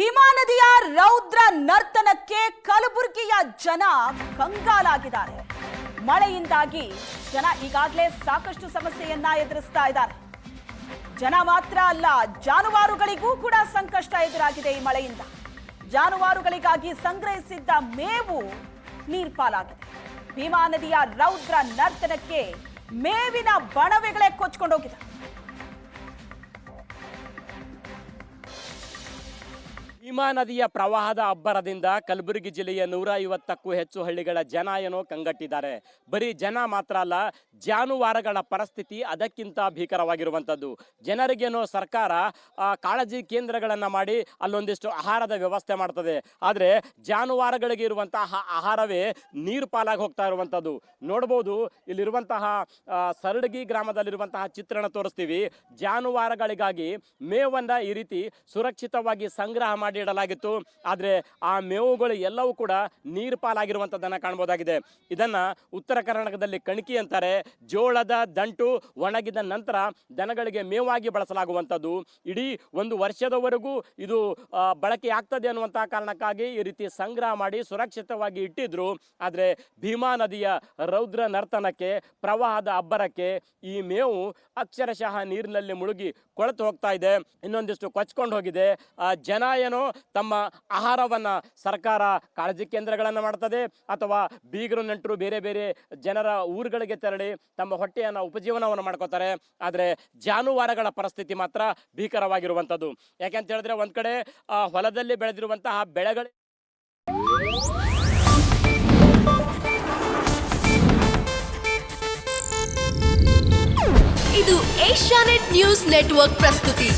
ಭೀಮಾ ನದಿಯ ರೌದ್ರ ನರ್ತನಕ್ಕೆ ಕಲಬುರಗಿಯ ಜನ ಕಂಗಾಲಾಗಿದ್ದಾರೆ. ಮಳೆಯಿಂದಾಗಿ ಜನ ಈಗಾಗಲೇ ಸಾಕಷ್ಟು ಸಮಸ್ಯೆಯನ್ನ ಎದುರಿಸ್ತಾ ಇದ್ದಾರೆ. ಜನ ಮಾತ್ರ ಅಲ್ಲ, ಜಾನುವಾರುಗಳಿಗೂ ಕೂಡ ಸಂಕಷ್ಟ ಎದುರಾಗಿದೆ. ಈ ಮಳೆಯಿಂದ ಜಾನುವಾರುಗಳಿಗಾಗಿ ಸಂಗ್ರಹಿಸಿದ್ದ ಮೇವು ನೀರ್ಪಾಲಾಗಿದೆ. ಭೀಮಾ ನದಿಯ ರೌದ್ರ ನರ್ತನಕ್ಕೆ ಮೇವಿನ ಬಣವೆಗಳೇ ಕೊಚ್ಕೊಂಡೋಗಿದೆ. ಭೀಮಾ ನದಿಯ ಪ್ರವಾಹದ ಅಬ್ಬರದಿಂದ ಕಲಬುರಗಿ ಜಿಲ್ಲೆಯ 150ಕ್ಕೂ ಹೆಚ್ಚು ಹಳ್ಳಿಗಳ ಜನ ಏನೋ ಕಂಗಟ್ಟಿದ್ದಾರೆ. ಬರೀ ಜನ ಮಾತ್ರ ಅಲ್ಲ, ಜಾನುವಾರುಗಳ ಪರಿಸ್ಥಿತಿ ಅದಕ್ಕಿಂತ ಭೀಕರವಾಗಿರುವಂಥದ್ದು. ಜನರಿಗೇನೋ ಸರ್ಕಾರ ಕಾಳಜಿ ಕೇಂದ್ರಗಳನ್ನು ಮಾಡಿ ಅಲ್ಲೊಂದಿಷ್ಟು ಆಹಾರದ ವ್ಯವಸ್ಥೆ ಮಾಡ್ತದೆ. ಆದರೆ ಜಾನುವಾರುಗಳಿಗೆ ಇರುವಂತಹ ಆಹಾರವೇ ನೀರು ಪಾಲಾಗಿ ಹೋಗ್ತಾ ಇರುವಂಥದ್ದು ನೋಡ್ಬೋದು. ಇಲ್ಲಿರುವಂತಹ ಸರಡಗಿ ಗ್ರಾಮದಲ್ಲಿರುವಂತಹ ಚಿತ್ರಣ ತೋರಿಸ್ತೀವಿ. ಜಾನುವಾರುಗಳಿಗಾಗಿ ಮೇವನ್ನು ಈ ರೀತಿ ಸುರಕ್ಷಿತವಾಗಿ ಸಂಗ್ರಹ ಮಾಡಿ ಇಡಲಾಗಿತ್ತು. ಆದರೆ ಆ ಮೇವುಗಳು ಎಲ್ಲವೂ ಕೂಡ ನೀರು ಪಾಲಾಗಿರುವಂಥದ್ದನ್ನು ಕಾಣಬಹುದಾಗಿದೆ. ಇದನ್ನ ಉತ್ತರ ಕರ್ನಾಟಕದಲ್ಲಿ ಕಣಕಿ ಅಂತಾರೆ. ಜೋಳದ ದಂಟು ಒಣಗಿದ ನಂತರ ದನಗಳಿಗೆ ಮೇವಾಗಿ ಬಳಸಲಾಗುವಂಥದ್ದು. ಇಡೀ ಒಂದು ವರ್ಷದವರೆಗೂ ಇದು ಬಳಕೆ ಆಗ್ತದೆ ಅನ್ನುವಂತಹ ಕಾರಣಕ್ಕಾಗಿ ಈ ರೀತಿ ಸಂಗ್ರಹ ಮಾಡಿ ಸುರಕ್ಷಿತವಾಗಿ ಇಟ್ಟಿದ್ರು. ಆದರೆ ಭೀಮಾ ನದಿಯ ರೌದ್ರ ನರ್ತನಕ್ಕೆ, ಪ್ರವಾಹದ ಅಬ್ಬರಕ್ಕೆ ಈ ಮೇವು ಅಕ್ಷರಶಃ ನೀರಿನಲ್ಲಿ ಮುಳುಗಿ ಕೊಳೆತು ಹೋಗ್ತಾ ಇದೆ. ಇನ್ನೊಂದಿಷ್ಟು ಕೊಚ್ಕೊಂಡು ಹೋಗಿದೆ. ಜನ ಏನೋ ತಮ್ಮ ಆಹಾರವನ್ನ ಸರ್ಕಾರ ಕಾಳಜಿ ಕೇಂದ್ರಗಳನ್ನು ಮಾಡ್ತದೆ, ಅಥವಾ ಬೀಗರು ನೆಂಟರು ಬೇರೆ ಬೇರೆ ಜನರ ಊರುಗಳಿಗೆ ತೆರಳಿ ತಮ್ಮ ಹೊಟ್ಟೆಯನ್ನು ಉಪಜೀವನವನ್ನು ಮಾಡ್ಕೋತಾರೆ. ಆದರೆ ಜಾನುವಾರುಗಳ ಪರಿಸ್ಥಿತಿ ಮಾತ್ರ ಭೀಕರವಾಗಿರುವಂಥದ್ದು. ಯಾಕೆಂತ ಹೇಳಿದ್ರೆ ಒಂದ್ ಕಡೆ ಹೊಲದಲ್ಲಿ ಬೆಳೆದಿರುವಂತಹ ಬೆಳೆಗಳು ಇದು ಏಷ್ಯಾನೆಟ್ ನ್ಯೂಸ್ ನೆಟ್ವರ್ಕ್ ಪ್ರಸ್ತುತಿ.